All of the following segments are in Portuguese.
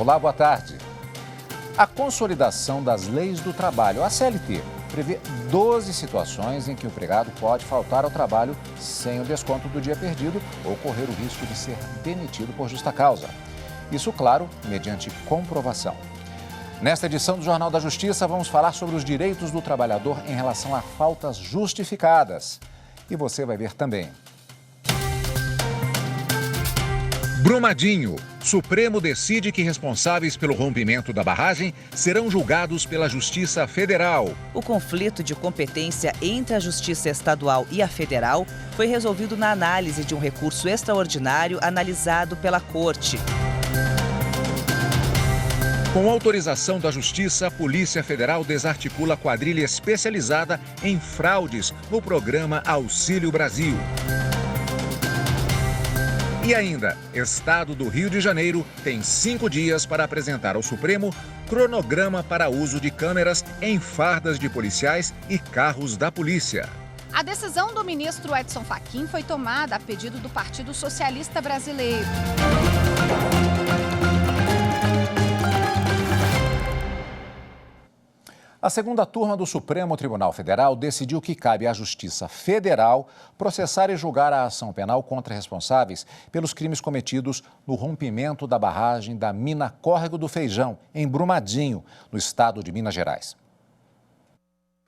Olá, boa tarde. A consolidação das leis do trabalho, a CLT, prevê 12 situações em que o empregado pode faltar ao trabalho sem o desconto do dia perdido ou correr o risco de ser demitido por justa causa. Isso, claro, mediante comprovação. Nesta edição do Jornal da Justiça, vamos falar sobre os direitos do trabalhador em relação a faltas justificadas. E você vai ver também. Brumadinho. Supremo decide que responsáveis pelo rompimento da barragem serão julgados pela Justiça Federal. O conflito de competência entre a Justiça Estadual e a Federal foi resolvido na análise de um recurso extraordinário analisado pela Corte. Com autorização da Justiça, a Polícia Federal desarticula quadrilha especializada em fraudes no programa Auxílio Brasil. E ainda, Estado do Rio de Janeiro tem 5 dias para apresentar ao Supremo cronograma para uso de câmeras em fardas de policiais e carros da polícia. A decisão do ministro Edson Fachin foi tomada a pedido do Partido Socialista Brasileiro. A segunda turma do Supremo Tribunal Federal decidiu que cabe à Justiça Federal processar e julgar a ação penal contra responsáveis pelos crimes cometidos no rompimento da barragem da mina Córrego do Feijão, em Brumadinho, no estado de Minas Gerais.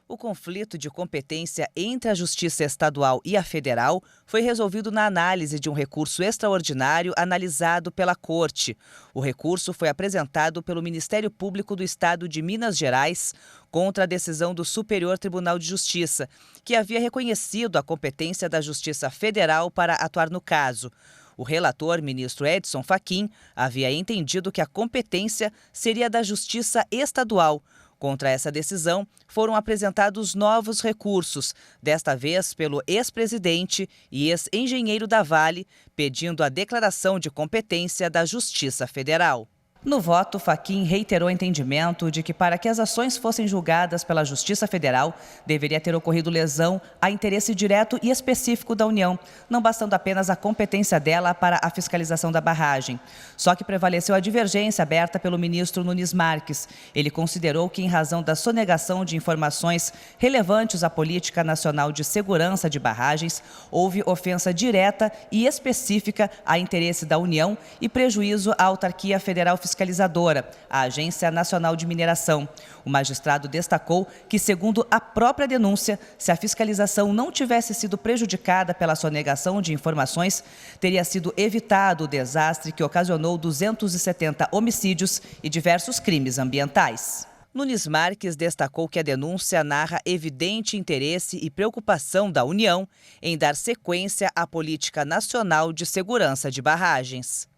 O conflito de competência entre a Justiça Estadual e a Federal foi resolvido na análise de um recurso extraordinário analisado pela Corte. O recurso foi apresentado pelo Ministério Público do Estado de Minas Gerais contra a decisão do Superior Tribunal de Justiça, que havia reconhecido a competência da Justiça Federal para atuar no caso. O relator, ministro Edson Fachin, havia entendido que a competência seria da Justiça Estadual. Contra essa decisão, foram apresentados novos recursos, desta vez pelo ex-presidente e ex-engenheiro da Vale, pedindo a declaração de competência da Justiça Federal. No voto, Fachin reiterou o entendimento de que, para que as ações fossem julgadas pela Justiça Federal, deveria ter ocorrido lesão a interesse direto e específico da União, não bastando apenas a competência dela para a fiscalização da barragem. Só que prevaleceu a divergência aberta pelo ministro Nunes Marques. Ele considerou que, em razão da sonegação de informações relevantes à política nacional de segurança de barragens, houve ofensa direta e específica a interesse da União e prejuízo à autarquia federal fiscalizadora, a Agência Nacional de Mineração. O magistrado destacou que, segundo a própria denúncia, se a fiscalização não tivesse sido prejudicada pela sonegação de informações, teria sido evitado o desastre que ocasionou 270 homicídios e diversos crimes ambientais. Nunes Marques destacou que a denúncia narra evidente interesse e preocupação da União em dar sequência à política nacional de segurança de barragens.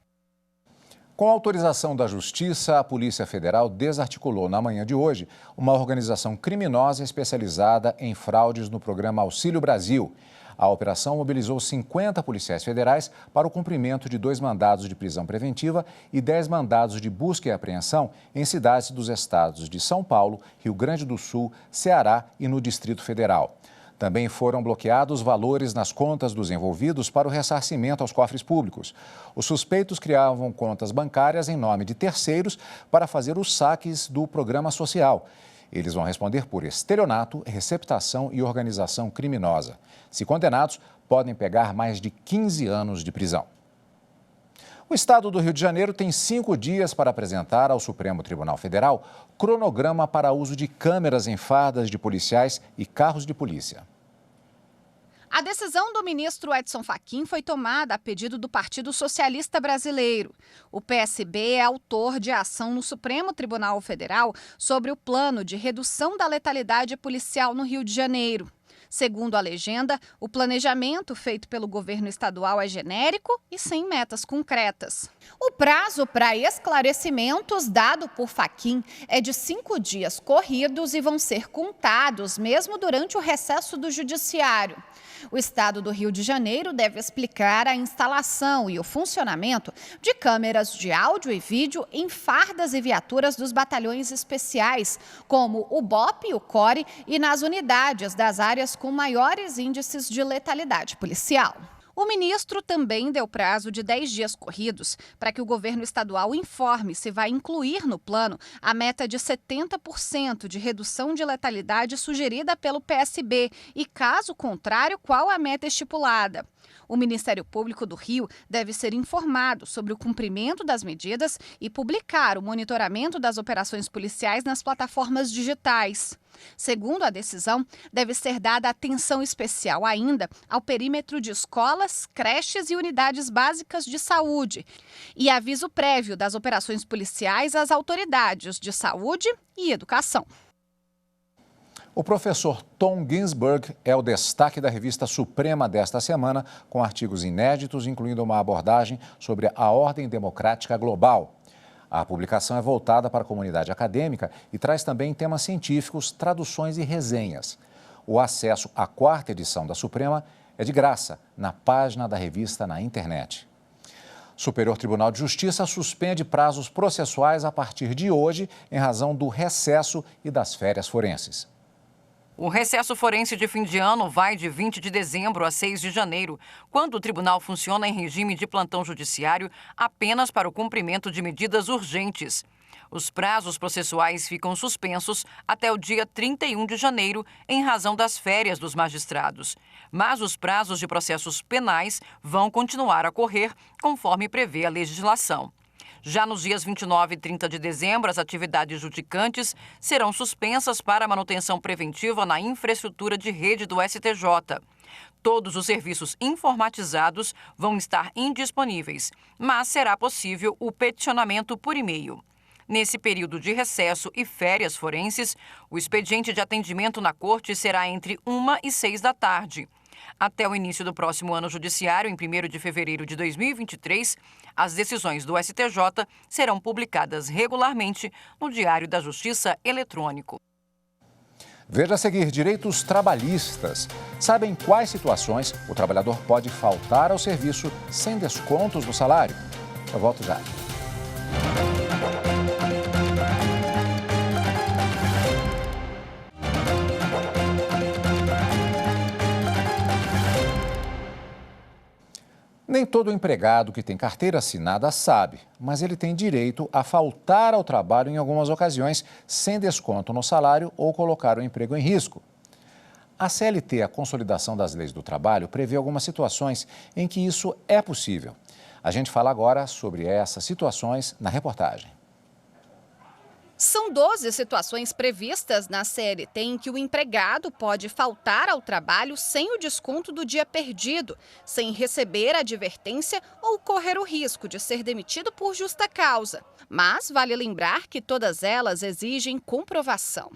Com a autorização da Justiça, a Polícia Federal desarticulou na manhã de hoje uma organização criminosa especializada em fraudes no programa Auxílio Brasil. A operação mobilizou 50 policiais federais para o cumprimento de 2 mandados de prisão preventiva e 10 mandados de busca e apreensão em cidades dos estados de São Paulo, Rio Grande do Sul, Ceará e no Distrito Federal. Também foram bloqueados valores nas contas dos envolvidos para o ressarcimento aos cofres públicos. Os suspeitos criavam contas bancárias em nome de terceiros para fazer os saques do programa social. Eles vão responder por estelionato, receptação e organização criminosa. Se condenados, podem pegar mais de 15 anos de prisão. O Estado do Rio de Janeiro tem 5 dias para apresentar ao Supremo Tribunal Federal cronograma para uso de câmeras em fardas de policiais e carros de polícia. A decisão do ministro Edson Fachin foi tomada a pedido do Partido Socialista Brasileiro. O PSB é autor de ação no Supremo Tribunal Federal sobre o plano de redução da letalidade policial no Rio de Janeiro. Segundo a legenda, o planejamento feito pelo governo estadual é genérico e sem metas concretas. O prazo para esclarecimentos dado por Fachin é de 5 dias corridos e vão ser contados mesmo durante o recesso do Judiciário. O Estado do Rio de Janeiro deve explicar a instalação e o funcionamento de câmeras de áudio e vídeo em fardas e viaturas dos batalhões especiais, como o BOP e o CORE, e nas unidades das áreas com maiores índices de letalidade policial. O ministro também deu prazo de 10 dias corridos para que o governo estadual informe se vai incluir no plano a meta de 70% de redução de letalidade sugerida pelo PSB e, caso contrário, qual a meta estipulada. O Ministério Público do Rio deve ser informado sobre o cumprimento das medidas e publicar o monitoramento das operações policiais nas plataformas digitais. Segundo a decisão, deve ser dada atenção especial ainda ao perímetro de escolas, creches e unidades básicas de saúde e aviso prévio das operações policiais às autoridades de saúde e educação. O professor Tom Ginsburg é o destaque da revista Suprema desta semana, com artigos inéditos, incluindo uma abordagem sobre a ordem democrática global. A publicação é voltada para a comunidade acadêmica e traz também temas científicos, traduções e resenhas. O acesso à 4ª edição da Suprema é de graça na página da revista na internet. O Superior Tribunal de Justiça suspende prazos processuais a partir de hoje em razão do recesso e das férias forenses. O recesso forense de fim de ano vai de 20 de dezembro a 6 de janeiro, quando o tribunal funciona em regime de plantão judiciário apenas para o cumprimento de medidas urgentes. Os prazos processuais ficam suspensos até o dia 31 de janeiro, em razão das férias dos magistrados. Mas os prazos de processos penais vão continuar a correr, conforme prevê a legislação. Já nos dias 29 e 30 de dezembro, as atividades judicantes serão suspensas para manutenção preventiva na infraestrutura de rede do STJ. Todos os serviços informatizados vão estar indisponíveis, mas será possível o peticionamento por e-mail. Nesse período de recesso e férias forenses, o expediente de atendimento na corte será entre 1 e 6 da tarde. Até o início do próximo ano judiciário, em 1º de fevereiro de 2023, as decisões do STJ serão publicadas regularmente no Diário da Justiça eletrônico. Veja a seguir: direitos trabalhistas. Sabe em quais situações o trabalhador pode faltar ao serviço sem descontos no salário? Eu volto já. Nem todo empregado que tem carteira assinada sabe, mas ele tem direito a faltar ao trabalho em algumas ocasiões sem desconto no salário ou colocar o emprego em risco. A CLT, a Consolidação das Leis do Trabalho, prevê algumas situações em que isso é possível. A gente fala agora sobre essas situações na reportagem. São 12 situações previstas na CLT em que o empregado pode faltar ao trabalho sem o desconto do dia perdido, sem receber advertência ou correr o risco de ser demitido por justa causa. Mas vale lembrar que todas elas exigem comprovação.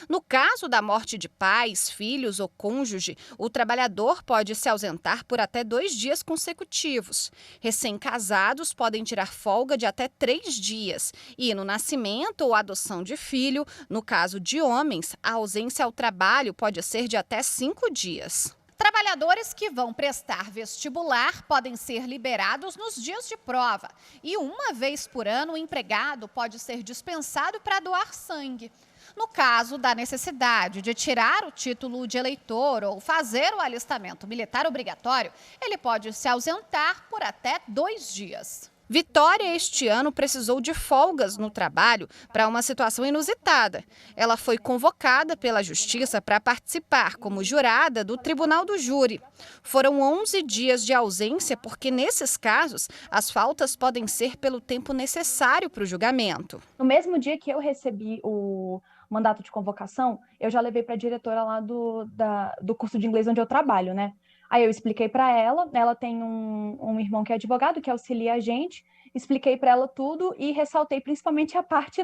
No caso da morte de pais, filhos ou cônjuge, o trabalhador pode se ausentar por até 2 dias consecutivos. Recém-casados podem tirar folga de até 3 dias. E no nascimento ou adoção de filho, no caso de homens, a ausência ao trabalho pode ser de até 5 dias. Trabalhadores que vão prestar vestibular podem ser liberados nos dias de prova. E uma vez por ano, o empregado pode ser dispensado para doar sangue. No caso da necessidade de tirar o título de eleitor ou fazer o alistamento militar obrigatório, ele pode se ausentar por até 2 dias. Vitória, este ano, precisou de folgas no trabalho para uma situação inusitada. Ela foi convocada pela Justiça para participar como jurada do Tribunal do Júri. Foram 11 dias de ausência porque, nesses casos, as faltas podem ser pelo tempo necessário para o julgamento. No mesmo dia que eu recebi o mandato de convocação, eu já levei para a diretora lá do curso de inglês onde eu trabalho, né? Aí eu expliquei para ela tem um irmão que é advogado, que auxilia a gente, expliquei para ela tudo e ressaltei principalmente a parte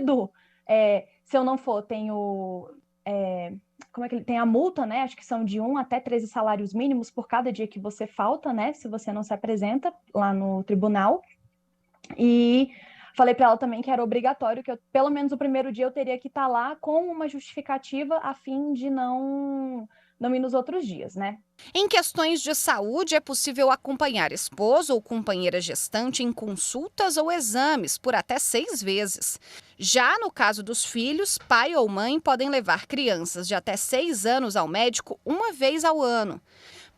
se eu não for, tem a multa, né? Acho que são de 1 até 13 salários mínimos por cada dia que você falta, né? Se você não se apresenta lá no tribunal. E falei para ela também que era obrigatório, que pelo menos o primeiro dia eu teria que estar lá com uma justificativa a fim de não ir nos outros dias, né? Em questões de saúde, é possível acompanhar esposo ou companheira gestante em consultas ou exames por até 6 vezes. Já no caso dos filhos, pai ou mãe podem levar crianças de até 6 anos ao médico 1 vez ao ano.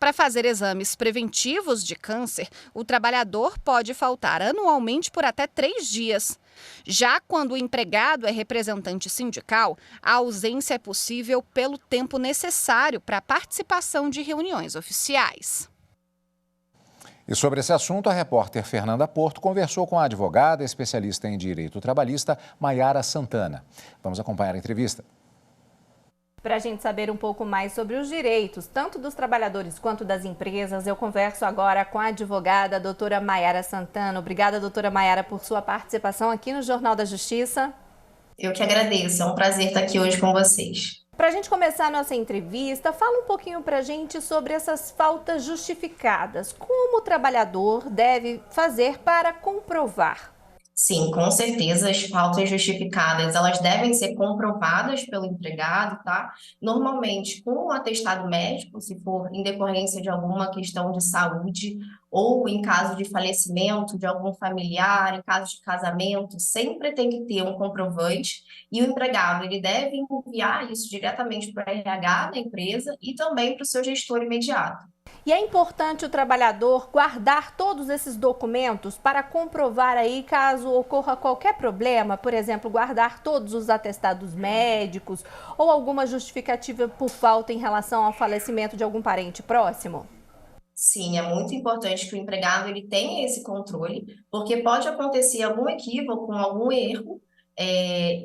Para fazer exames preventivos de câncer, o trabalhador pode faltar anualmente por até 3 dias. Já quando o empregado é representante sindical, a ausência é possível pelo tempo necessário para a participação de reuniões oficiais. E sobre esse assunto, a repórter Fernanda Porto conversou com a advogada especialista em direito trabalhista, Maiara Santana. Vamos acompanhar a entrevista. Para a gente saber um pouco mais sobre os direitos, tanto dos trabalhadores quanto das empresas, eu converso agora com a advogada, a doutora Maiara Santana. Obrigada, doutora Maiara, por sua participação aqui no Jornal da Justiça. Eu que agradeço, é um prazer estar aqui hoje com vocês. Para a gente começar a nossa entrevista, fala um pouquinho para a gente sobre essas faltas justificadas. Como o trabalhador deve fazer para comprovar? Sim, com certeza as faltas justificadas, elas devem ser comprovadas pelo empregado, tá? Normalmente com um atestado médico, se for em decorrência de alguma questão de saúde ou em caso de falecimento de algum familiar, em caso de casamento, sempre tem que ter um comprovante e o empregado, ele deve enviar isso diretamente para o RH da empresa e também para o seu gestor imediato. E é importante o trabalhador guardar todos esses documentos para comprovar aí caso ocorra qualquer problema, por exemplo, guardar todos os atestados médicos ou alguma justificativa por falta em relação ao falecimento de algum parente próximo? Sim, é muito importante que o empregado ele tenha esse controle, porque pode acontecer algum equívoco, algum erro,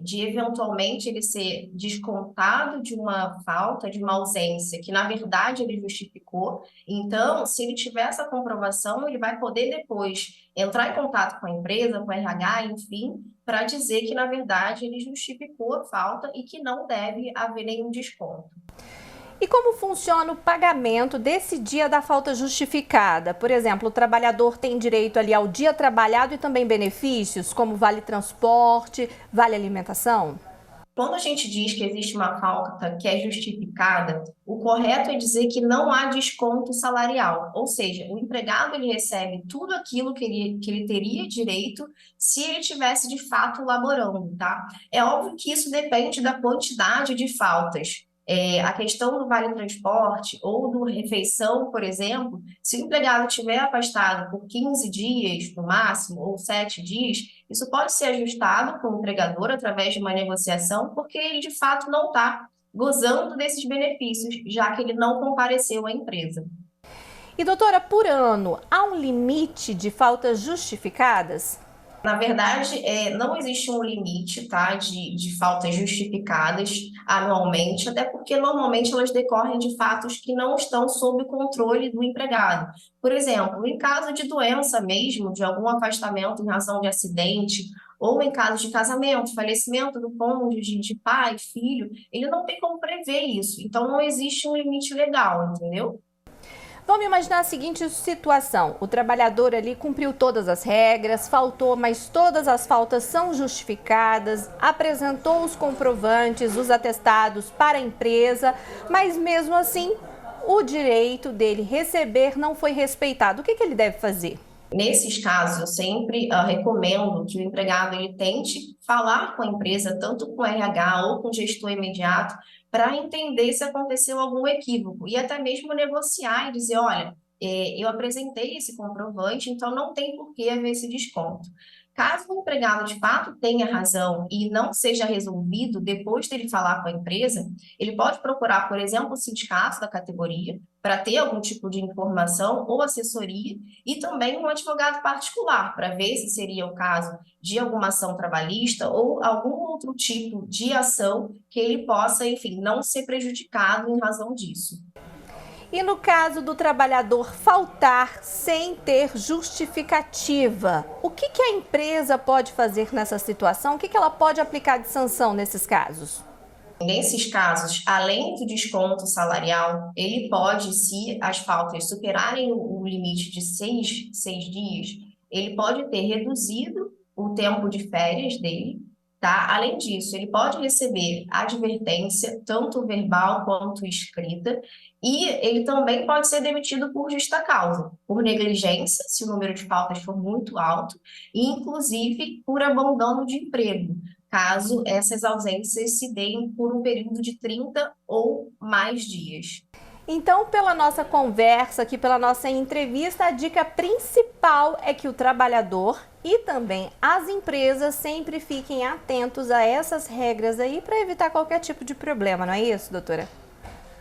de eventualmente ele ser descontado de uma falta, de uma ausência, que na verdade ele justificou. Então, se ele tiver essa comprovação, ele vai poder depois entrar em contato com a empresa, com a RH, enfim, para dizer que na verdade ele justificou a falta e que não deve haver nenhum desconto. E como funciona o pagamento desse dia da falta justificada? Por exemplo, o trabalhador tem direito ali ao dia trabalhado e também benefícios, como vale transporte, vale alimentação? Quando a gente diz que existe uma falta que é justificada, o correto é dizer que não há desconto salarial, ou seja, o empregado ele recebe tudo aquilo que ele teria direito se ele tivesse de fato laborando, tá? É óbvio que isso depende da quantidade de faltas. A questão do vale transporte ou do refeição, por exemplo, se o empregado estiver afastado por 15 dias no máximo ou 7 dias, isso pode ser ajustado com o empregador através de uma negociação, porque ele de fato não está gozando desses benefícios, já que ele não compareceu à empresa. E doutora, por ano, há um limite de faltas justificadas? Na verdade, não existe um limite, tá, de faltas justificadas anualmente, até porque normalmente elas decorrem de fatos que não estão sob o controle do empregado. Por exemplo, em caso de doença mesmo, de algum afastamento em razão de acidente, ou em caso de casamento, falecimento do cônjuge, de pai, filho, ele não tem como prever isso. Então, não existe um limite legal, entendeu? Vamos imaginar a seguinte situação, o trabalhador ali cumpriu todas as regras, faltou, mas todas as faltas são justificadas, apresentou os comprovantes, os atestados para a empresa, mas mesmo assim o direito dele receber não foi respeitado. O que ele deve fazer? Nesses casos, eu sempre recomendo que o empregado ele tente falar com a empresa, tanto com o RH ou com o gestor imediato, para entender se aconteceu algum equívoco e até mesmo negociar e dizer, olha, eu apresentei esse comprovante, então não tem por que haver esse desconto. Caso o empregado de fato tenha razão e não seja resolvido depois dele falar com a empresa, ele pode procurar, por exemplo, o sindicato da categoria para ter algum tipo de informação ou assessoria e também um advogado particular para ver se seria o caso de alguma ação trabalhista ou algum outro tipo de ação que ele possa, enfim, não ser prejudicado em razão disso. E no caso do trabalhador faltar sem ter justificativa, o que a empresa pode fazer nessa situação? O que ela pode aplicar de sanção nesses casos? Nesses casos, além do desconto salarial, ele pode, se as faltas superarem o limite de seis dias, ele pode ter reduzido o tempo de férias dele, tá? Além disso, ele pode receber advertência, tanto verbal quanto escrita, e ele também pode ser demitido por justa causa, por negligência, se o número de faltas for muito alto, e inclusive por abandono de emprego, caso essas ausências se deem por um período de 30 ou mais dias. Então, pela nossa conversa aqui, pela nossa entrevista, a dica principal é que o trabalhador e também as empresas sempre fiquem atentos a essas regras aí para evitar qualquer tipo de problema, não é isso, doutora?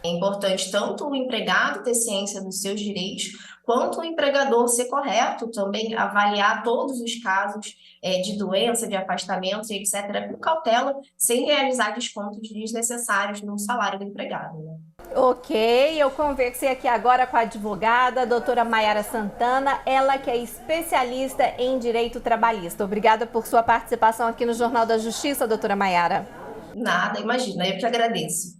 É importante tanto o empregado ter ciência dos seus direitos, quanto o empregador ser correto, também avaliar todos os casos de doença, de afastamento, etc., com cautela, sem realizar descontos desnecessários no salário do empregado, né? Ok, eu conversei aqui agora com a advogada, a doutora Maiara Santana, ela que é especialista em direito trabalhista. Obrigada por sua participação aqui no Jornal da Justiça, doutora Maiara. Nada, imagina, eu que agradeço.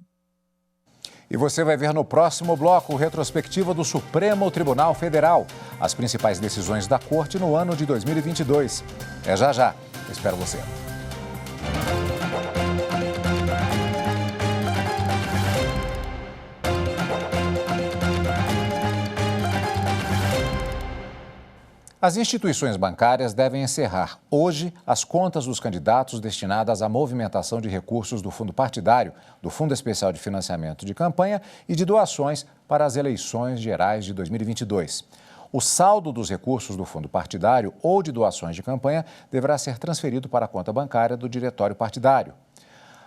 E você vai ver no próximo bloco retrospectiva do Supremo Tribunal Federal, as principais decisões da Corte no ano de 2022. É já. Espero você. As instituições bancárias devem encerrar hoje as contas dos candidatos destinadas à movimentação de recursos do fundo partidário, do Fundo Especial de Financiamento de Campanha e de doações para as eleições gerais de 2022. O saldo dos recursos do fundo partidário ou de doações de campanha deverá ser transferido para a conta bancária do diretório partidário.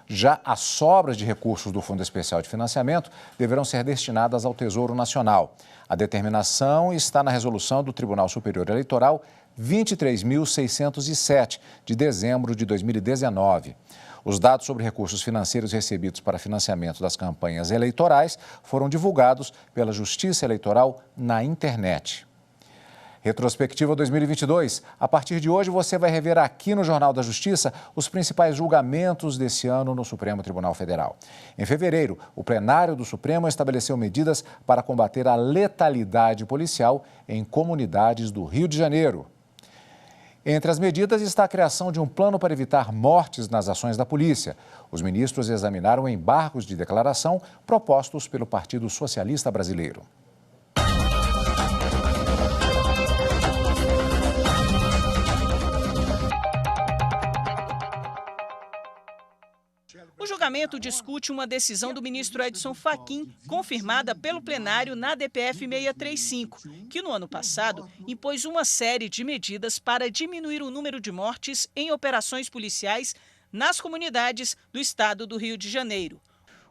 Já as sobras de recursos do Fundo Especial de Financiamento deverão ser destinadas ao Tesouro Nacional. A determinação está na resolução do Tribunal Superior Eleitoral 23.607, de dezembro de 2019. Os dados sobre recursos financeiros recebidos para financiamento das campanhas eleitorais foram divulgados pela Justiça Eleitoral na internet. Retrospectiva 2022. A partir de hoje, você vai rever aqui no Jornal da Justiça os principais julgamentos desse ano no Supremo Tribunal Federal. Em fevereiro, o plenário do Supremo estabeleceu medidas para combater a letalidade policial em comunidades do Rio de Janeiro. Entre as medidas está a criação de um plano para evitar mortes nas ações da polícia. Os ministros examinaram embargos de declaração propostos pelo Partido Socialista Brasileiro. O julgamento discute uma decisão do ministro Edson Fachin, confirmada pelo plenário na DPF 635, que no ano passado impôs uma série de medidas para diminuir o número de mortes em operações policiais nas comunidades do estado do Rio de Janeiro.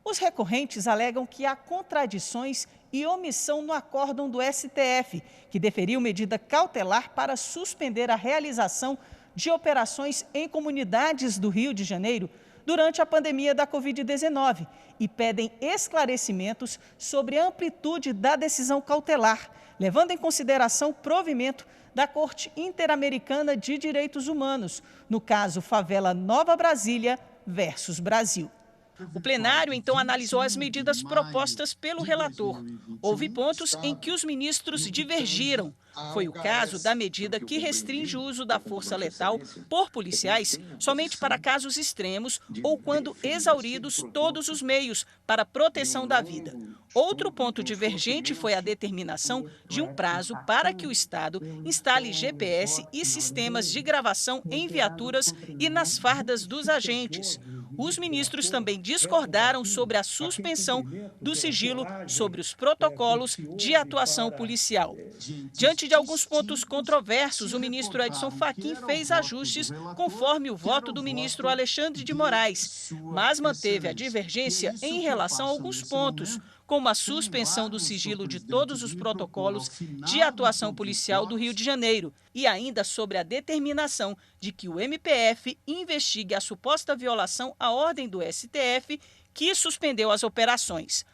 Os recorrentes alegam que há contradições e omissão no acórdão do STF, que deferiu medida cautelar para suspender a realização de operações em comunidades do Rio de Janeiro durante a pandemia da Covid-19 e pedem esclarecimentos sobre a amplitude da decisão cautelar, levando em consideração o provimento da Corte Interamericana de Direitos Humanos, no caso Favela Nova Brasília versus Brasil. O plenário, então, analisou as medidas propostas pelo relator. Houve pontos em que os ministros divergiram. Foi o caso da medida que restringe o uso da força letal por policiais somente para casos extremos ou quando exauridos todos os meios para proteção da vida. Outro ponto divergente foi a determinação de um prazo para que o Estado instale GPS e sistemas de gravação em viaturas e nas fardas dos agentes. Os ministros também discordaram sobre a suspensão do sigilo sobre os protocolos de atuação policial. Diante de alguns pontos controversos, o ministro Edson Fachin fez ajustes conforme o voto do ministro Alexandre de Moraes, mas manteve a divergência em relação a alguns pontos, como a suspensão do sigilo de todos os protocolos de atuação policial do Rio de Janeiro e ainda sobre a determinação de que o MPF investigue a suposta violação à ordem do STF que suspendeu as operações.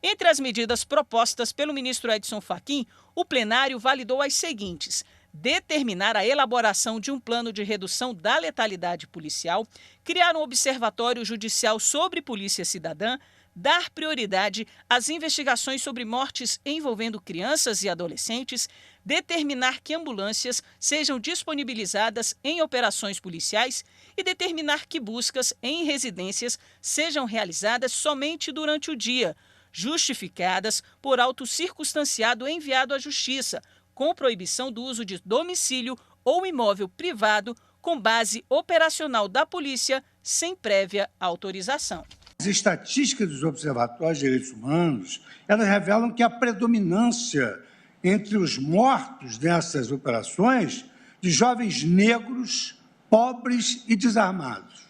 Entre as medidas propostas pelo ministro Edson Fachin, o plenário validou as seguintes: determinar a elaboração de um plano de redução da letalidade policial, criar um observatório judicial sobre polícia cidadã, dar prioridade às investigações sobre mortes envolvendo crianças e adolescentes, determinar que ambulâncias sejam disponibilizadas em operações policiais e determinar que buscas em residências sejam realizadas somente durante o dia, justificadas por auto circunstanciado enviado à Justiça, com proibição do uso de domicílio ou imóvel privado com base operacional da polícia sem prévia autorização. As estatísticas dos observatórios de direitos humanos, elas revelam que a predominância entre os mortos nessas operações de jovens negros, pobres e desarmados.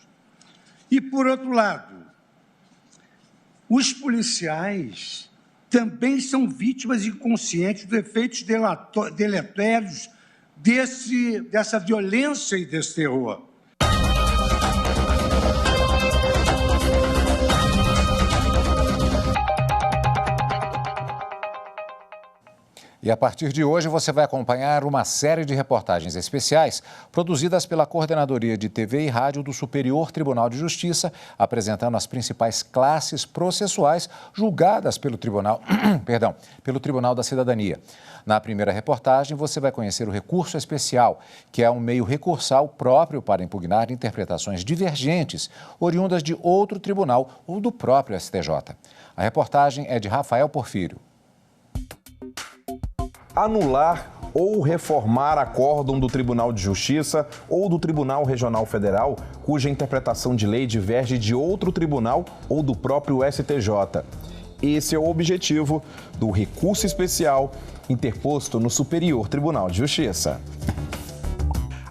E, por outro lado, os policiais também são vítimas inconscientes dos efeitos deletérios dessa violência e desse terror. E a partir de hoje você vai acompanhar uma série de reportagens especiais produzidas pela Coordenadoria de TV e Rádio do Superior Tribunal de Justiça, apresentando as principais classes processuais julgadas pelo Tribunal da Cidadania. Na primeira reportagem, você vai conhecer o recurso especial, que é um meio recursal próprio para impugnar interpretações divergentes, oriundas de outro tribunal ou do próprio STJ. A reportagem é de Rafael Porfírio. Anular ou reformar acórdão do Tribunal de Justiça ou do Tribunal Regional Federal, cuja interpretação de lei diverge de outro tribunal ou do próprio STJ. Esse é o objetivo do recurso especial interposto no Superior Tribunal de Justiça.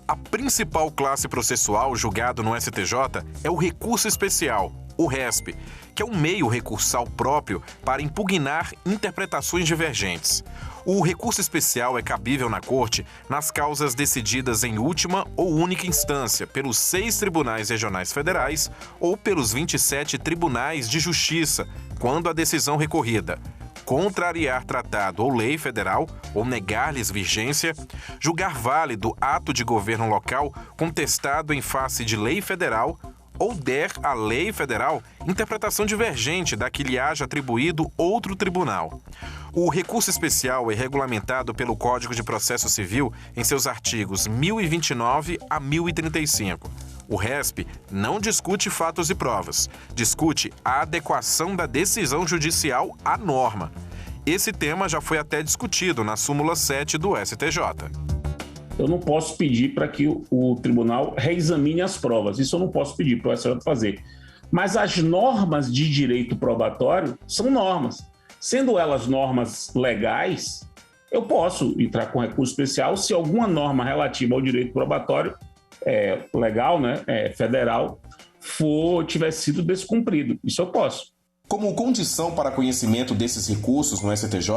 A principal classe processual julgado no STJ é o recurso especial, o RESP, que é um meio recursal próprio para impugnar interpretações divergentes. O recurso especial é cabível na Corte nas causas decididas em última ou única instância pelos 6 tribunais regionais federais ou pelos 27 tribunais de justiça, quando a decisão recorrida contrariar tratado ou lei federal ou negar-lhes vigência, julgar válido ato de governo local contestado em face de lei federal ou der à lei federal interpretação divergente da que lhe haja atribuído outro tribunal. O recurso especial é regulamentado pelo Código de Processo Civil em seus artigos 1029 a 1035. O RESP não discute fatos e provas, discute a adequação da decisão judicial à norma. Esse tema já foi até discutido na súmula 7 do STJ. Eu não posso pedir para que o tribunal reexamine as provas. Isso eu não posso pedir para o STJ fazer. Mas as normas de direito probatório são normas. Sendo elas normas legais, eu posso entrar com recurso especial se alguma norma relativa ao direito probatório legal, federal, tiver sido descumprido. Isso eu posso. Como condição para conhecimento desses recursos no STJ,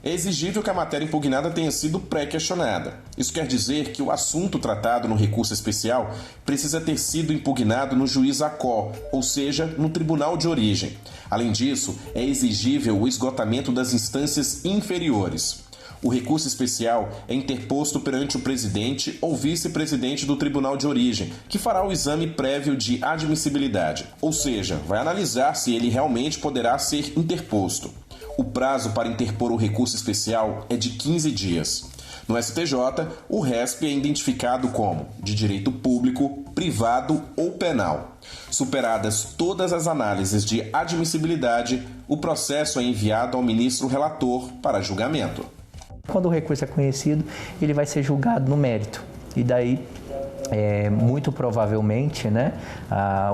é exigível que a matéria impugnada tenha sido pré-questionada. Isso quer dizer que o assunto tratado no recurso especial precisa ter sido impugnado no juiz ACO, ou seja, no tribunal de origem. Além disso, é exigível o esgotamento das instâncias inferiores. O recurso especial é interposto perante o presidente ou vice-presidente do tribunal de origem, que fará o exame prévio de admissibilidade, ou seja, vai analisar se ele realmente poderá ser interposto. O prazo para interpor o recurso especial é de 15 dias. No STJ, o RESP é identificado como de direito público, privado ou penal. Superadas todas as análises de admissibilidade, o processo é enviado ao ministro relator para julgamento. Quando o recurso é conhecido, ele vai ser julgado no mérito. E daí, muito provavelmente,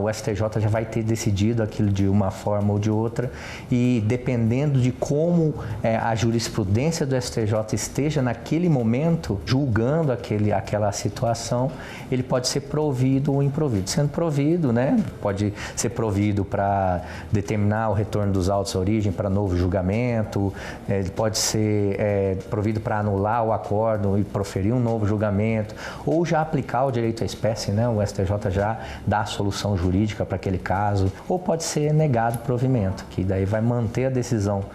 o STJ já vai ter decidido aquilo de uma forma ou de outra. E dependendo de como a jurisprudência do STJ esteja naquele momento, julgando aquela situação, ele pode ser provido ou improvido. Sendo provido, pode ser provido para determinar o retorno dos autos à origem para novo julgamento, ele pode ser provido para anular o acórdão e proferir um novo julgamento, ou já aplicar o direito à espécie, o STJ já dá a solução jurídica para aquele caso, ou pode ser negado o provimento, que daí vai manter a decisão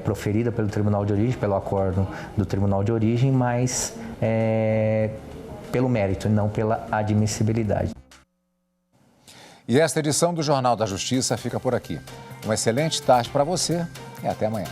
proferida pelo Tribunal de Origem, pelo acórdão do Tribunal de Origem, mas pelo mérito e não pela admissibilidade. E esta edição do Jornal da Justiça fica por aqui. Uma excelente tarde para você e até amanhã.